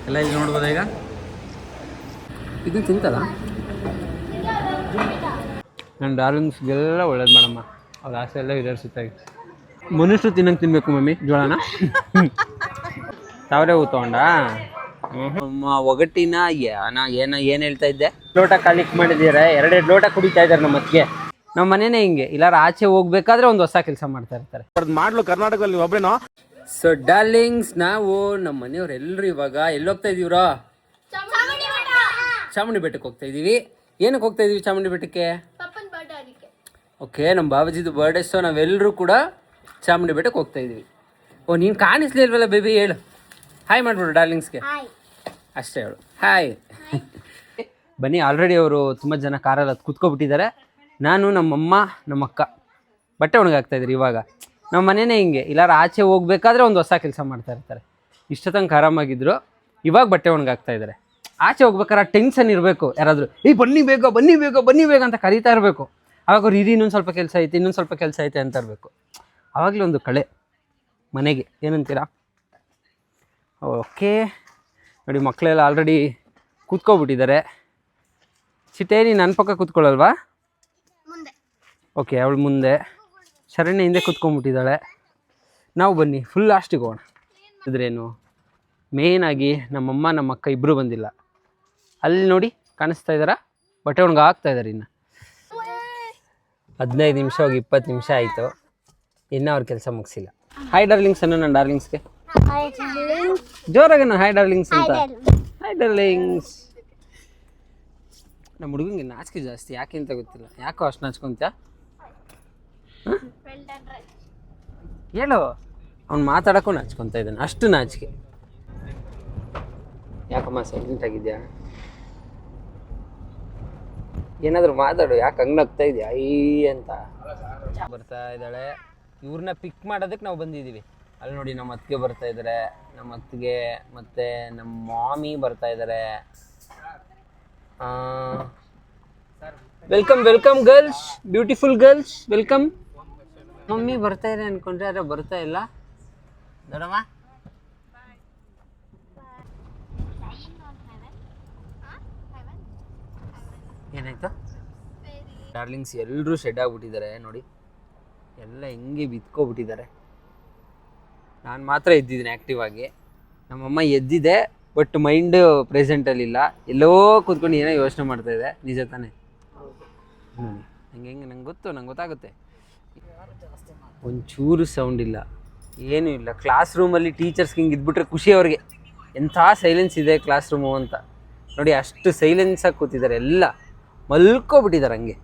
ಎಲ್ಲ ಇಲ್ಲಿ ನೋಡ್ಬೋದ ಈಗ. ಇದನ್ನು ತಿಂತಲ್ಲ ನನ್ನ ಡಾರ್ಲಿಂಗ್ಸ್ಗೆಲ್ಲ ಒಳ್ಳೇದು ಮಾಡಮ್ಮ. ಅವ್ರ ಆಸೆ ಎಲ್ಲ ಈಡೇರಿಸುತ್ತಾಗಿ. ಮನುಷ್ಯರು ತಿನ್ನಂಗೆ ತಿನ್ಬೇಕು ಮಮ್ಮಿ ಜೋಳನ. ತಾವರೇ ಹೂ ತಗೊಂಡಾ ಒಗಟ್ಟಿನ ಏನು ಹೇಳ್ತಾ ಇದ್ದೆ. ಲೋಟ ಕಾಲಿಕ್ ಮಾಡಿದ್ದೀರಾ, 2 ಲೋಟ ಕುಡಿತಾ ಇದ್ದಾರೆ ನಮ್ಮ ಅತ್ತಿಗೆ. ನಮ್ಮ ಮನೇನೆ ಹಿಂಗೆ, ಇಲ್ಲಾರ ಆಚೆ ಹೋಗ್ಬೇಕಾದ್ರೆ ಒಂದು ಹೊಸ ಕೆಲಸ ಮಾಡ್ತಾ ಇರ್ತಾರೆ. ಮಾಡ್ಲು ಕರ್ನಾಟಕದಲ್ಲಿ ಒಬ್ಬರೇನೋ. ಸೊ ಡಾರ್ಲಿಂಗ್ಸ್, ನಾವು ನಮ್ಮ ಮನೆಯವ್ರು ಎಲ್ಲರೂ ಇವಾಗ ಎಲ್ಲಿ ಹೋಗ್ತಾ ಇದೀವ್ರೋ? ಚಾಮುಂಡಿ ಬೆಟ್ಟಕ್ಕೆ ಹೋಗ್ತಾ ಇದೀವಿ. ಏನಕ್ಕೆ ಹೋಗ್ತಾ ಇದೀವಿ ಚಾಮುಂಡಿ ಬೆಟ್ಟಕ್ಕೆ? ಓಕೆ, ನಮ್ಮ ಬಾಬಾಜಿದು ಬರ್ಡೇ. ಸೊ ನಾವೆಲ್ಲರೂ ಕೂಡ ಚಾಮುಂಡಿ ಬೆಟ್ಟಕ್ಕೆ ಹೋಗ್ತಾ ಇದೀವಿ. ಓ, ನೀನು ಕಾಣಿಸ್ಲಿಲ್ವಲ್ಲ ಬೇಬಿ, ಹೇಳು ಹಾಯ್ ಮಾಡ್ಬಿಡು ಡಾರ್ಲಿಂಗ್ಸ್ಗೆ. ಅಷ್ಟೇ ಹೇಳು ಹಾಯ್. ಬನ್ನಿ, ಆಲ್ರೆಡಿ ಅವರು ತುಂಬ ಜನ ಕಾರಲ್ಲಿ ಅದು ಕುತ್ಕೊಬಿಟ್ಟಿದ್ದಾರೆ. ನಾನು ನಮ್ಮಮ್ಮ ನಮ್ಮ ಅಕ್ಕ ಬಟ್ಟೆ ಒಣಗಾಕ್ತಾಯಿದ್ರಿ. ಇವಾಗ ನಮ್ಮ ಮನೇನೇ ಹಿಂಗೆ, ಇಲ್ಲಾರ ಆಚೆ ಹೋಗ್ಬೇಕಾದ್ರೆ ಒಂದು ಹೊಸ ಕೆಲಸ ಮಾಡ್ತಾ ಇರ್ತಾರೆ. ಇಷ್ಟೊತ್ತಂಗೆ ಆರಾಮಾಗಿದ್ರು, ಇವಾಗ ಬಟ್ಟೆ ಒಣಗಾಕ್ತಾ ಇದ್ದಾರೆ. ಆಚೆ ಹೋಗ್ಬೇಕಾದ್ರೆ ಟೆನ್ಷನ್ ಇರಬೇಕು. ಯಾರಾದರೂ ಬನ್ನಿ ಬೇಗ ಬನ್ನಿ ಬೇಗ ಬನ್ನಿ ಬೇಗ ಅಂತ ಕರೀತಾ ಇರಬೇಕು. ಆವಾಗ ಅವ್ರು ಇನ್ನೊಂದು ಸ್ವಲ್ಪ ಕೆಲಸ ಐತೆ, ಇನ್ನೊಂದು ಸ್ವಲ್ಪ ಕೆಲಸ ಐತೆ ಅಂತ ಇರಬೇಕು. ಆವಾಗಲೇ ಒಂದು ಕಳೆ ಮನೆಗೆ. ಏನಂತೀರಾ? ಓಕೆ ನೋಡಿ, ಮಕ್ಕಳೆಲ್ಲ ಆಲ್ರೆಡಿ ಕೂತ್ಕೊಬಿಟ್ಟಿದ್ದಾರೆ. ಚಿಟ್ಟೆ, ನೀನು ನನ್ನ ಪಕ್ಕ ಕೂತ್ಕೊಳ್ಳಲ್ವಾ? ಓಕೆ, ಅವಳು ಮುಂದೆ, ಶರಣ್ಯ ಹಿಂದೆ ಕೂತ್ಕೊಂಡ್ಬಿಟ್ಟಿದ್ದಾಳೆ. ನಾವು ಬನ್ನಿ ಫುಲ್ ಲಾಸ್ಟಿಗೆ ಹೋಗೋಣ. ಇದ್ರೇನು ಮೇಯ್ನಾಗಿ ನಮ್ಮಮ್ಮ ನಮ್ಮ ಅಕ್ಕ ಇಬ್ಬರು ಬಂದಿಲ್ಲ. ಅಲ್ಲಿ ನೋಡಿ ಕಾಣಿಸ್ತಾ ಇದ್ದಾರಾ, ಬಟ್ಟೆ ಒಣಗ ಹಾಕ್ತಾ ಇದ್ದಾರೆ. ಇನ್ನು 15 ನಿಮಿಷ ಹೋಗಿ 20 ನಿಮಿಷ ಆಯಿತು, ಇನ್ನೂ ಅವ್ರ ಕೆಲಸ ಮುಗಿಸಿಲ್ಲ. ಹಾಯ್ ಡಾರ್ಲಿಂಗ್ಸ್ ಅನ್ನೋ ನನ್ನ ಡಾರ್ಲಿಂಗ್ಸ್ಗೆ ಜೋರಾಗನ ಹಾಯ್ ಡಾರ್ಲಿಂಗ್ಸ್ ಅಂತ. Hi darlings. ನಮ್ಮ ಹುಡುಗಂಗೆ ನಾಚಿಕೆ ಜಾಸ್ತಿ, ಯಾಕೆ ಅಂತ ಗೊತ್ತಿಲ್ಲ. ಯಾಕೋ ಅಷ್ಟು ನಾಚ್ಕೊಂತ ಹೇಳು. ಅವ್ನು ಮಾತಾಡೋಕ್ಕೂ ನಾಚ್ಕೊತ ಇದ್ದಾನೆ, ಅಷ್ಟು ನಾಚಿಕೆ. ಯಾಕಮ್ಮ ಸೈಲೆಂಟ್ ಆಗಿದ್ಯಾ? ಏನಾದರೂ ಮಾತಾಡು, ಯಾಕೆ ಹಂಗೆ ನಗ್ತಾ ಇದೆಯಾ ಈ ಅಂತ. ಬರ್ತಾ ಇದ್ದಾಳೆ. ಇವ್ರನ್ನ ಪಿಕ್ ಮಾಡೋದಕ್ಕೆ ನಾವು ಬಂದಿದ್ದೀವಿ. ಅಲ್ಲಿ ನೋಡಿ ನಮ್ಮ ಅತ್ತಿಗೆ ಬರ್ತಾ ಇದ್ದಾರೆ, ನಮ್ಮ ಅತ್ತಿಗೆ ಮತ್ತು ನಮ್ಮ ಮಾಮಿ ಬರ್ತಾ ಇದ್ದಾರೆ. Welcome welcome girls, beautiful girls, welcome. Mummy ಬರ್ತಾ ಇದೆ ಅನ್ಕೊಂಡ್ರೆ ಆದರೆ ಬರ್ತಾ ಇಲ್ಲ. ದೊಡ್ಡಮ್ಮ ಏನಾಯ್ತು? ಡಾರ್ಲಿಂಗ್ಸ್ ಎಲ್ಲರೂ ಶೆಡ್ ಆಗಿಬಿಟ್ಟಿದ್ದಾರೆ ನೋಡಿ, ಎಲ್ಲ ಹೆಂಗೆ ಬಿತ್ಕೊಬಿಟ್ಟಿದ್ದಾರೆ. ನಾನು ಮಾತ್ರ ಎದ್ದಿದ್ದೀನಿ ಆ್ಯಕ್ಟಿವ್ ಆಗಿ. ನಮ್ಮಮ್ಮ ಎದ್ದಿದೆ, ಬಟ್ ಮೈಂಡ್ ಪ್ರೆಸೆಂಟಲ್ಲಿಲ್ಲ. ಎಲ್ಲೋ ಕೂತ್ಕೊಂಡು ಏನೋ ಯೋಚನೆ ಮಾಡ್ತಾಯಿದೆ. ನಿಜ ತಾನೇ? ಹೆಂಗೆ ನಂಗೆ ಗೊತ್ತಾಗುತ್ತೆ. ಒಂಚೂರು ಸೌಂಡ್ ಇಲ್ಲ, ಏನೂ ಇಲ್ಲ. ಕ್ಲಾಸ್ ರೂಮಲ್ಲಿ ಟೀಚರ್ಸ್ಗೆ ಹಿಂಗೆ ಇದ್ಬಿಟ್ರೆ ಖುಷಿ ಅವ್ರಿಗೆ. ಎಂಥ ಸೈಲೆನ್ಸ್ ಇದೆ ಕ್ಲಾಸ್ ರೂಮು ಅಂತ ನೋಡಿ. ಅಷ್ಟು ಸೈಲೆನ್ಸಾಗಿ ಕೂತಿದ್ದಾರೆ, ಎಲ್ಲ ಮಲ್ಕೊಬಿಟ್ಟಿದ್ದಾರೆ ಹಂಗೆ.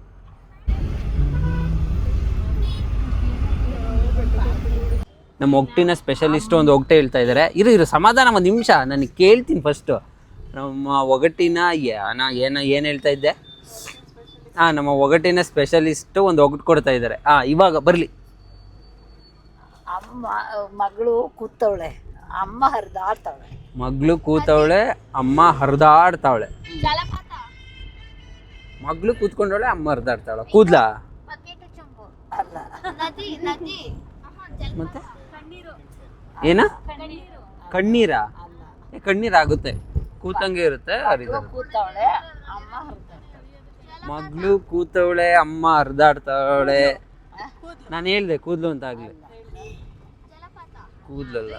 ನಮ್ಮ ಒಗ್ಟಿನ ಸ್ಪೆಷಲಿಸ್ಟು ಒಂದು ಒಗಟೆ ಹೇಳ್ತಾ ಇದ್ದಾರೆ. ಇರು ಸಮಾಧಾನ, ಒಂದು ನಿಮಿಷ ನನಗೆ ಕೇಳ್ತೀನಿ ಫಸ್ಟು. ನಮ್ಮ ಒಗಟಿನ ಏನು ಹೇಳ್ತಾ ಇದ್ದೆ? ನಮ್ಮ ಒಗಟಿನ ಸ್ಪೆಷಲಿಸ್ಟು ಒಂದು ಒಗಟು ಕೊಡ್ತಾ ಇದ್ದಾರೆ. ಇವಾಗ ಬರಲಿ. ಮಗಳು ಕೂತವಳೆ, ಅಮ್ಮ ಹರಿದಾಡ್ತಾವಳೆ. ಮಗಳು ಕೂತವಳೆ, ಅಮ್ಮ ಹರಿದಾಡ್ತಾವಳೆ. ಮಗಳು ಕೂತ್ಕೊಂಡವಳೆ, ಅಮ್ಮ ಹರಿದಾಡ್ತಾವಳ. ಕೂದ್ಲಾ? ಅಲ್ಲ, ಮತ್ತೆ ಏನ? ಕಣ್ಣೀರಾ? ಕಣ್ಣೀರಾಗುತ್ತೆ, ಕೂತಂಗೆ ಇರುತ್ತೆ. ಕೂತವಳೆ, ಅಮ್ಮ ಹರಿದಾಡ್ತಾವಳೆ. ಮಗಳು ಕೂತವಳೆ, ಅಮ್ಮ ಹರಿದಾಡ್ತಾವಳೆ. ನಾನು ಹೇಳ್ದೆ ಕೂದ್ಲು ಅಂತ ಆಗ್ಲಿ. ಕೂದ್ಲಲ್ಲ,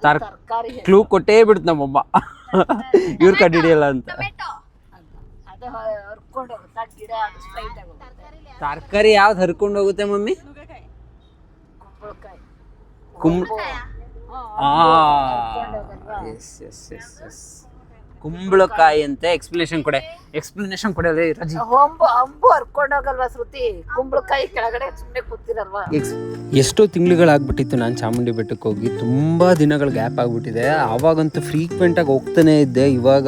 ತರಕಾರಿ. ಕ್ಲೂ ಕೊಟ್ಟೇ ಬಿಡ್ತು ನಮ್ಮಮ್ಮ. ಇವ್ರು ಕಂಡಿಡಿಯಲ್ಲ ಅಂತ. ತರಕಾರಿ ಯಾವ್ದು ಹರ್ಕೊಂಡು ಹೋಗುತ್ತೆ ಮಮ್ಮಿ? ಕುಂಬಳಕಾಯಿ ಅಂತ. ಎಕ್ಸ್ಪ್ಲನೇಷನ್ ಕೊಡೋದೇ ರಜಿ. ಅಂಬು ಹರ್ಕೊಂಡೋಗಲ್ವಾ ಶ್ರುತಿ? ಕುಂಬಳಕಾಯಿ ಕೆಳಗಡೆ ಸುಮ್ಮನೆ ಕೂತಿರಲ್ವಾ? ಎಷ್ಟೋ ತಿಂಗಳುಗಳಾಗ್ಬಿಟ್ಟಿತ್ತು ನಾನು ಚಾಮುಂಡಿ ಬೆಟ್ಟಕ್ಕೆ ಹೋಗಿ. ತುಂಬ ದಿನಗಳ ಗ್ಯಾಪ್ ಆಗಿಬಿಟ್ಟಿದೆ. ಆವಾಗಂತೂ ಫ್ರೀಕ್ವೆಂಟಾಗಿ ಹೋಗ್ತಾನೆ ಇದ್ದೆ. ಇವಾಗ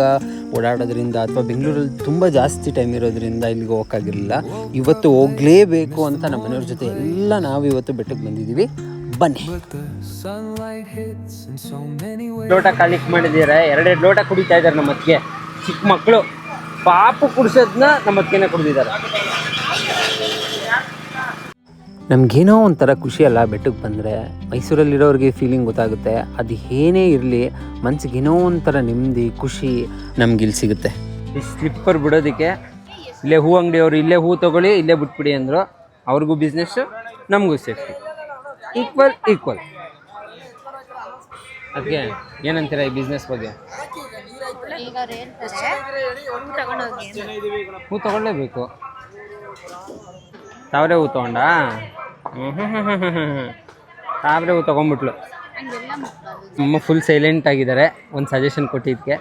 ಓಡಾಡೋದ್ರಿಂದ ಅಥವಾ ಬೆಂಗಳೂರಲ್ಲಿ ತುಂಬ ಜಾಸ್ತಿ ಟೈಮ್ ಇರೋದ್ರಿಂದ ಇಲ್ಲಿಗೆ ಹೋಗೋಕ್ಕಾಗಿರಲಿಲ್ಲ. ಇವತ್ತು ಹೋಗಲೇಬೇಕು ಅಂತ ನಮ್ಮ ಮನೆಯವ್ರ ಜೊತೆ ಎಲ್ಲ ನಾವು ಇವತ್ತು ಬೆಟ್ಟಕ್ಕೆ ಬಂದಿದ್ದೀವಿ. ಬನ್ನಿ. ಲೋಟ ಕಾಲಿಕ್ ಮಾಡಿದ್ದೀರಾ, 2 ಲೋಟ ಕುಡಿತಾ ಇದ್ದಾರೆ ನಮ್ಮ ಅತ್ತಿಗೆ. ಚಿಕ್ಕ ಮಕ್ಕಳು ಪಾಪು ಕುಡಿಸೋದನ್ನ ನಮ್ಮ ಅತ್ತಿಗೆನೇ ಕುಡಿದಿದ್ದಾರೆ. ನಮಗೇನೋ ಒಂಥರ ಖುಷಿ ಅಲ್ಲ ಬೆಟ್ಟಕ್ಕೆ ಬಂದರೆ. ಮೈಸೂರಲ್ಲಿರೋರಿಗೆ ಫೀಲಿಂಗ್ ಗೊತ್ತಾಗುತ್ತೆ. ಅದು ಏನೇ ಇರಲಿ ಮನ್ಸಿಗೆ ಏನೋ ಒಂಥರ ನೆಮ್ಮದಿ ಖುಷಿ ನಮ್ಗಿಲ್ಲಿ ಸಿಗುತ್ತೆ. ಈ ಸ್ಲಿಪ್ಪರ್ ಬಿಡೋದಕ್ಕೆ ಇಲ್ಲೇ ಹೂ ಅಂಗಡಿಯವರು ಇಲ್ಲೇ ಹೂ ತೊಗೊಳ್ಳಿ ಇಲ್ಲೇ ಬಿಟ್ಬಿಡಿ ಅಂದರು. ಅವ್ರಿಗೂ ಬಿಸ್ನೆಸ್ಸು ನಮಗೂ ಸೇಫ್ಟಿ, ಈಕ್ವಲ್. ಅದಕ್ಕೆ ಏನಂತೀರ ಈ ಬಿಸ್ನೆಸ್ ಬಗ್ಗೆ? ಹೂ ತಗೊಳ್ಳೇಬೇಕು. ತಾವರೆ ಹೂ ತೊಗೊಂಡಾ? ತಾವರೆ ಹೂ ತೊಗೊಂಡ್ಬಿಟ್ಲು. ಅಮ್ಮ ಫುಲ್ ಸೈಲೆಂಟ್ ಆಗಿದ್ದಾರೆ ಒಂದು ಸಜೆಷನ್ ಕೊಟ್ಟಿದ್ದಕ್ಕೆ.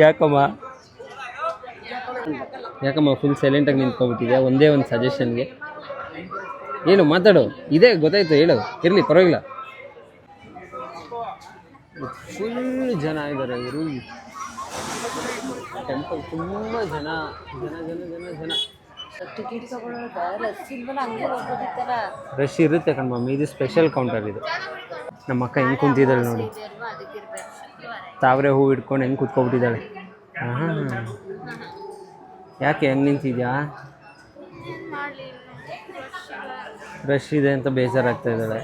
ಯಾಕಮ್ಮ ಫುಲ್ ಸೈಲೆಂಟಾಗಿ ನಿಂತ್ಕೊಬಿಟ್ಟಿದೆ ಒಂದೇ ಒಂದು ಸಜೆಷನ್ಗೆ? ಏನು ಮಾತಾಡು, ಇದೇ ಗೊತ್ತಾಯ್ತು, ಹೇಳು. ಇರಲಿ ಪರವಾಗಿಲ್ಲ. ಫುಲ್ ಜನ ಇದ್ದಾರೆ ಇವರು ಟೆಂಪಲ್. ತುಂಬ ಜನ ಟಿಕೆಟ್ ತಗೊಳ್ಳೋದು ರಶ್ ಇರುತ್ತೆ ಕಣ್ಮಮ್ಮಿ. ಇದು ಸ್ಪೆಷಲ್ ಕೌಂಟರ್ ಇದು. ನಮ್ಮ ಅಕ್ಕ ಹೆಂಗೆ ಕುಂತಿದ್ದಾಳೆ ನೋಡಿ, ತಾವರೆ ಹೂ ಇಟ್ಕೊಂಡು ಹೆಂಗೆ ಕೂತ್ಕೊಬಿಟ್ಟಿದ್ದಾಳೆ. ಯಾಕೆ ಹೆಂಗೆ ನಿಂತಿದ್ಯಾ? ರಶ್ ಇದೆ ಅಂತ ಬೇಜಾರಾಗ್ತಾ ಇದ್ದಾಳೆ.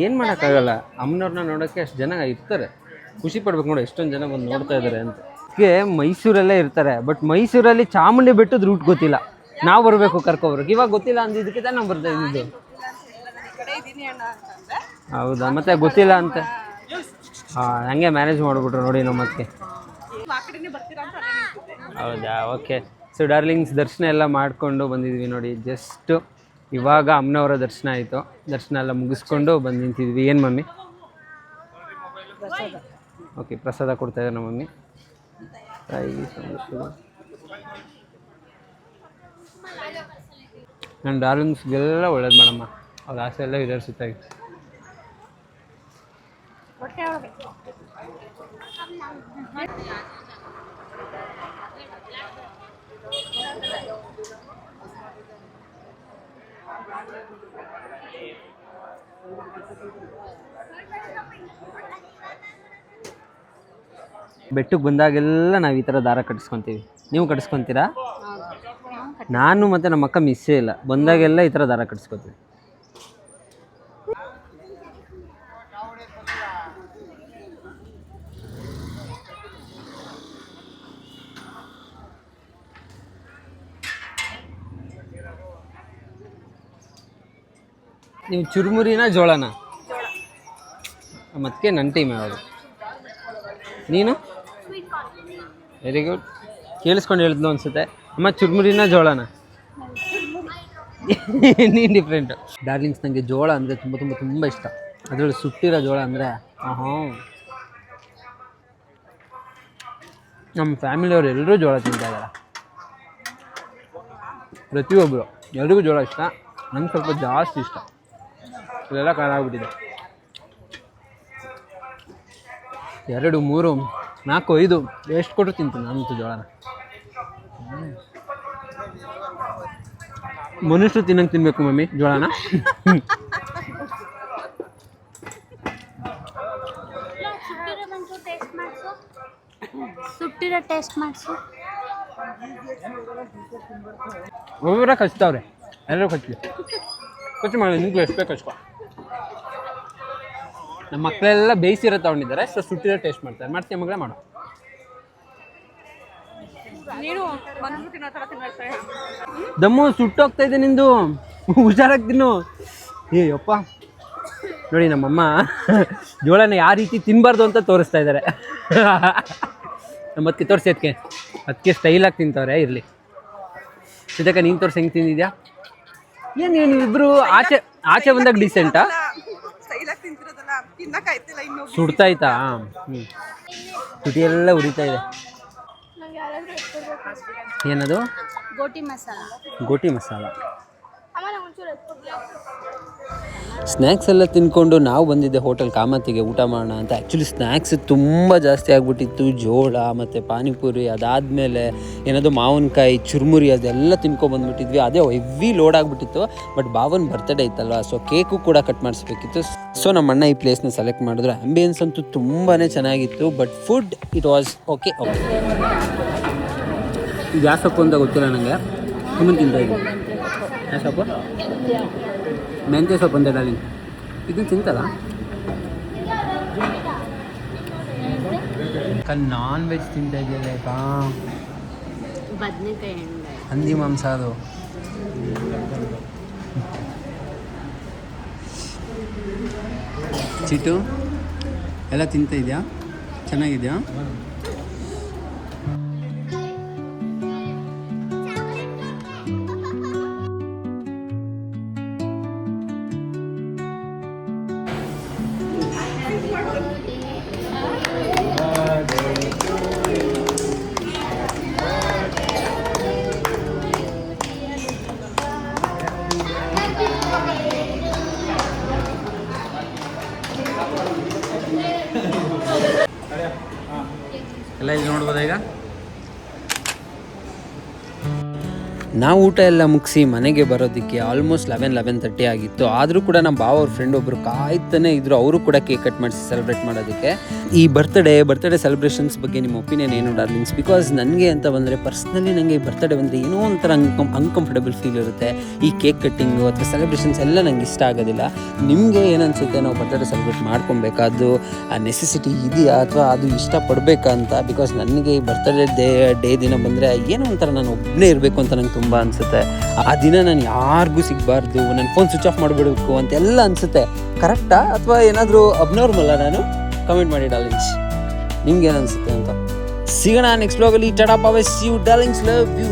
ಏನು ಮಾಡೋಕ್ಕಾಗಲ್ಲ, ಅಮ್ಮನವ್ರನ್ನ ನೋಡೋಕ್ಕೆ ಅಷ್ಟು ಜನ ಇರ್ತಾರೆ. ಖುಷಿ ಪಡ್ಬೇಕು ನೋಡಿ ಎಷ್ಟೊಂದು ಜನ ಬಂದು ನೋಡ್ತಾ ಇದ್ದಾರೆ ಅಂತ. ಅದಕ್ಕೆ ಮೈಸೂರಲ್ಲೇ ಇರ್ತಾರೆ, ಬಟ್ ಮೈಸೂರಲ್ಲಿ ಚಾಮುಂಡಿ ಬೆಟ್ಟದ ರೂಟ್ ಗೊತ್ತಿಲ್ಲ. ನಾವು ಬರಬೇಕು ಕರ್ಕೊಬರೋಕೆ. ಇವಾಗ ಗೊತ್ತಿಲ್ಲ ಅಂದಿದ್ದಕ್ಕೆ ತಾನು ನಾವು ಬರ್ತಾ ಇದ್ದಿದ್ದು. ಹೌದಾ? ಮತ್ತೆ ಗೊತ್ತಿಲ್ಲ ಅಂತ ಹಂಗೆ ಮ್ಯಾನೇಜ್ ಮಾಡಿಬಿಟ್ರು ನೋಡಿ ನಮ್ಮ ಮತ್ತೆ. ಹೌದಾ? ಓಕೆ. ಸೊ ಡಾರ್ಲಿಂಗ್ಸ್, ದರ್ಶನ ಎಲ್ಲ ಮಾಡಿಕೊಂಡು ಬಂದಿದ್ವಿ ನೋಡಿ. ಜಸ್ಟ್ ಇವಾಗ ಅಮ್ಮನವರ ದರ್ಶನ ಆಯಿತು. ದರ್ಶನ ಎಲ್ಲ ಮುಗಿಸ್ಕೊಂಡು ಬಂದು ನಿಂತಿದ್ವಿ. ಏನು ಮಮ್ಮಿ? ಓಕೆ, ಪ್ರಸಾದ ಕೊಡ್ತಾಯಿದ್ದಾರೆ ನಮ್ಮ ಮಮ್ಮಿ. ನನ್ನ ಡಾರ್ಲಿಂಗ್ಸ್ಗೆಲ್ಲ ಒಳ್ಳೇದು ಮಾಡಮ್ಮ. ಅವ್ರ ಆಸೆ ಎಲ್ಲ ಈಡೇರಿಸುತ್ತಾಗಿ. ಬೆಟ್ಟಕ್ಕೆ ಬಂದಾಗೆಲ್ಲ ನಾವು ಈ ಥರ ದಾರ ಕಟ್ಟಿಸ್ಕೊತೀವಿ. ನೀವು ಕಟ್ಟಿಸ್ಕೊತೀರಾ? ನಾನು ಮತ್ತು ನಮ್ಮ ಅಕ್ಕ ಮಿಸ್ಸೇ ಇಲ್ಲ, ಬಂದಾಗೆಲ್ಲ ಈ ಥರ ದಾರ ಕಟ್ಟಿಸ್ಕೊತೀವಿ. ನೀವು ಚುರುಮುರಿನ ಜೋಳನ? ಮತ್ತೆ ನನ್ನ ಟೀಮ್ ಯಾವುದು? ನೀನು? Very good. ಕೇಳಿಸ್ಕೊಂಡು ಹೇಳಿದ್ನು ಅನ್ಸುತ್ತೆ. ಅಮ್ಮ ಚುರುಮುರಿನ ಜೋಳನ? ನೀನು ಡಿಫ್ರೆಂಟು. ಡಾರ್ಲಿಂಗ್ಸ್, ನನಗೆ ಜೋಳ ಅಂದರೆ ತುಂಬ ತುಂಬ ತುಂಬ ಇಷ್ಟ. ಅದರಲ್ಲಿ ಸುಟ್ಟಿರೋ ಜೋಳ ಅಂದರೆ ನಮ್ಮ ಫ್ಯಾಮಿಲಿಯವರು ಎಲ್ಲರೂ ಜೋಳ ತಿಂತಾಯಿದ್ದಾರೆ. ಪ್ರತಿಯೊಬ್ಬರು ಎಲ್ರಿಗೂ ಜೋಳ ಇಷ್ಟ. ನಂಗೆ ಸ್ವಲ್ಪ ಜಾಸ್ತಿ ಇಷ್ಟ. ಇದೆಲ್ಲ ಖಾರ ಆಗ್ಬಿಟ್ಟಿದೆ. 2, 3, 4, 5 ಎಷ್ಟು ಕೊಟ್ಟರು ತಿಂತೀನಿ ನಾನಂತೂ ಜೋಳನ. ಮನುಷ್ಯರು ತಿನ್ನಂಗೆ ತಿನ್ನಬೇಕು ಮಮ್ಮಿ ಜೋಳನ. ಸುಟ್ಟಿರೋ ಟೇಸ್ಟ್ ಮಾಡಿಸು. ಒಬ್ಬೊಬ್ಬರ ಕಚ್ತಾವ್ರೆ, ಎಲ್ಲರೂ ಖರ್ಚು ಮಾಡಿ. ನಿಂಗೆ ಎಷ್ಟು ಬೇಕು ಹಚ್ಕೊ. ನಮ್ಮ ಮಕ್ಕಳೆಲ್ಲ ಬೇಯಿಸಿರೋ ತೊಗೊಂಡಿದ್ದಾರೆ. ಸೊ ಸುಟ್ಟಿರೋ ಟೇಸ್ಟ್ ಮಾಡ್ತಾರೆ. ಮಾಡ್ತೀಯ ಮಗಳೇ? ಮಾಡೋ. ದಮ್ಮು ಸುಟ್ಟೋಗ್ತಾ ಇದೆ ನಿಂದು, ಹುಷಾರಾಗಿ ತಿನ್ನು. ಅಯ್ಯಪ್ಪ ನೋಡಿ, ನಮ್ಮಮ್ಮ ಜೋಳನ ಯಾವ ರೀತಿ ತಿನ್ನಬಾರ್ದು ಅಂತ ತೋರಿಸ್ತಾ ಇದ್ದಾರೆ. ನಮ್ಮ ಅದಕ್ಕೆ ತೋರಿಸಿ, ಅದಕ್ಕೆ ಸ್ಟೈಲಾಗಿ ತಿಂತವ್ರೆ. ಇರಲಿ ಇದಕ್ಕೆ ನೀನು ತೋರಿಸಿ ಹೆಂಗೆ ತಿಂದಿದ್ಯಾ? ಏನು ನೀವಿಬ್ಬರು ಆಚೆ ಬಂದಾಗ ಡಿಸೆಂಟಾ? ಸುಡ್ತಾಯ್ತಾ? ತುಟಿ ಎಲ್ಲ ಉರಿತಾ ಇದೆ. ಏನದು? ಗೋಟಿ ಮಸಾಲ. ಸ್ನ್ಯಾಕ್ಸ್ ಎಲ್ಲ ತಿನ್ಕೊಂಡು ನಾವು ಬಂದಿದ್ದೆ ಹೋಟೆಲ್ ಕಾಮತಿಗೆ ಊಟ ಮಾಡೋಣ ಅಂತ. ಆ್ಯಕ್ಚುಲಿ ಸ್ನ್ಯಾಕ್ಸ್ ತುಂಬ ಜಾಸ್ತಿ ಆಗಿಬಿಟ್ಟಿತ್ತು. ಜೋಳ ಮತ್ತು ಪಾನಿಪುರಿ, ಅದಾದಮೇಲೆ ಏನದು ಮಾವಿನಕಾಯಿ, ಚುರುಮುರಿ, ಅದೆಲ್ಲ ತಿನ್ಕೊಬಂದ್ಬಿಟ್ಟಿದ್ವಿ. ಅದೇ ಹೆವಿ ಲೋಡ್ ಆಗಿಬಿಟ್ಟಿತ್ತು. ಬಟ್ ಬಾವನ್ ಬರ್ತಡೇ ಇತ್ತಲ್ವ, ಸೊ ಕೇಕು ಕೂಡ ಕಟ್ ಮಾಡಿಸ್ಬೇಕಿತ್ತು. ಸೊ ನಮ್ಮ ಅಣ್ಣ ಈ ಪ್ಲೇಸ್ನ ಸೆಲೆಕ್ಟ್ ಮಾಡಿದ್ರು. ಆ್ಯಂಬಿಯನ್ಸ್ ಅಂತೂ ತುಂಬಾ ಚೆನ್ನಾಗಿತ್ತು. But food it was okay. ಇದು ಯಾವ ಸೊಪ್ಪು ಅಂತ ಗೊತ್ತಿಲ್ಲ ನನಗೆ. ಸುಮ್ಮನೆ ತಿಂತಾ ಇದ್ದೀನಿ ಯಾವ ಸೊಪ್ಪು ಮೆಂತ್ಯ ಸೊಪ್ಪು ಅಂತ ಡಾರ್ಲಿಂಗ್ ಇದನ್ನು ತಿಂತಲ್ಲ ನಾನ್ ವೆಜ್ ತಿಂತಾ ಇದೆಯಲ್ಲ ಬದನೆಕಾಯಿ ಹಂದಿ ಮಾಂಸ ಅದು ಚಿಟ್ಟು ಎಲ್ಲ ತಿಂತ ಇದೆಯಾ ಚೆನ್ನಾಗಿದೆಯಾ ಎಲ್ಲ ಇಲ್ಲಿ ನೋಡ್ಬೋದಾ ಈಗ ನಾವು ಊಟ ಎಲ್ಲ ಮುಗಿಸಿ ಮನೆಗೆ ಬರೋದಕ್ಕೆ ಆಲ್ಮೋಸ್ಟ್ 11:30 ಆಗಿತ್ತು. ಆದರೂ ಕೂಡ ನಮ್ಮ ಭಾವ ಅವ್ರ ಫ್ರೆಂಡ್ ಒಬ್ಬರು ಕಾಯ್ತಾನೆ ಇದ್ರು, ಅವರು ಕೂಡ ಕೇಕ್ ಕಟ್ ಮಾಡಿಸಿ ಸೆಲೆಬ್ರೇಟ್ ಮಾಡೋದಕ್ಕೆ. ಈ ಬರ್ತ್ಡೇ ಸೆಲೆಬ್ರೇಷನ್ಸ್ ಬಗ್ಗೆ ನಿಮ್ಮ ಒಪಿನಿಯನ್ ಏನು ಡಾರ್ಲಿಂಗ್ಸ್? ಬಿಕಾಸ್ ನನಗೆ ಅಂತ ಬಂದರೆ ಪರ್ಸ್ನಲಿ ನನಗೆ ಬರ್ತ್ಡೇ ಬಂದರೆ ಏನೋ ಒಂಥರ ಅನ್ಕಂಫರ್ಟಬಲ್ ಫೀಲ್ ಇರುತ್ತೆ. ಈ ಕೇಕ್ ಕಟ್ಟಿಂಗು ಅಥವಾ ಸೆಲೆಬ್ರೇಷನ್ಸ್ ಎಲ್ಲ ನಂಗೆ ಇಷ್ಟ ಆಗೋದಿಲ್ಲ. ನಿಮಗೆ ಏನನ್ಸುತ್ತೆ ನಾವು ಬರ್ತ್ಡೇ ಸೆಲೆಬ್ರೇಟ್ ಮಾಡ್ಕೊಬೇಕಾದ್ದು ಆ ನೆಸೆಸಿಟಿ ಇದೆಯಾ ಅಥವಾ ಅದು ಇಷ್ಟಪಡಬೇಕಾ ಅಂತ? ಬಿಕಾಸ್ ನನಗೆ ಈ ಬರ್ತ್ಡೇ ಡೇ ದಿನ ಬಂದರೆ ಏನೋ ಒಂಥರ ನಾನು ಒಬ್ಬನೇ ಇರಬೇಕು ಅಂತ ನಂಗೆ ತುಂಬ ಅನಿಸುತ್ತೆ. ಆ ದಿನ ನಾನು ಯಾರಿಗೂ ಸಿಗಬಾರ್ದು, ನನ್ನ ಫೋನ್ ಸ್ವಿಚ್ ಆಫ್ ಮಾಡಿಬಿಡಬೇಕು ಅಂತೆಲ್ಲ ಅನಿಸುತ್ತೆ. ಕರೆಕ್ಟಾ ಅಥವಾ ಏನಾದರೂ ಅಬ್ನಾರ್ಮಲ್ಲ? ನಾನು ಕಮೆಂಟ್ ಮಾಡಿ ಡಾರ್ಲಿಂಗ್ಸ್, ನಿಮ್ಗೆ ಏನು ಅನಿಸುತ್ತೆ ಅಂತ. ಸಿಗೋಣ ನೆಕ್ಸ್ಟ್ ವ್ಲಾಗಲ್ಲಿ. ಟಾಟಾ bye, see you darlings, love you.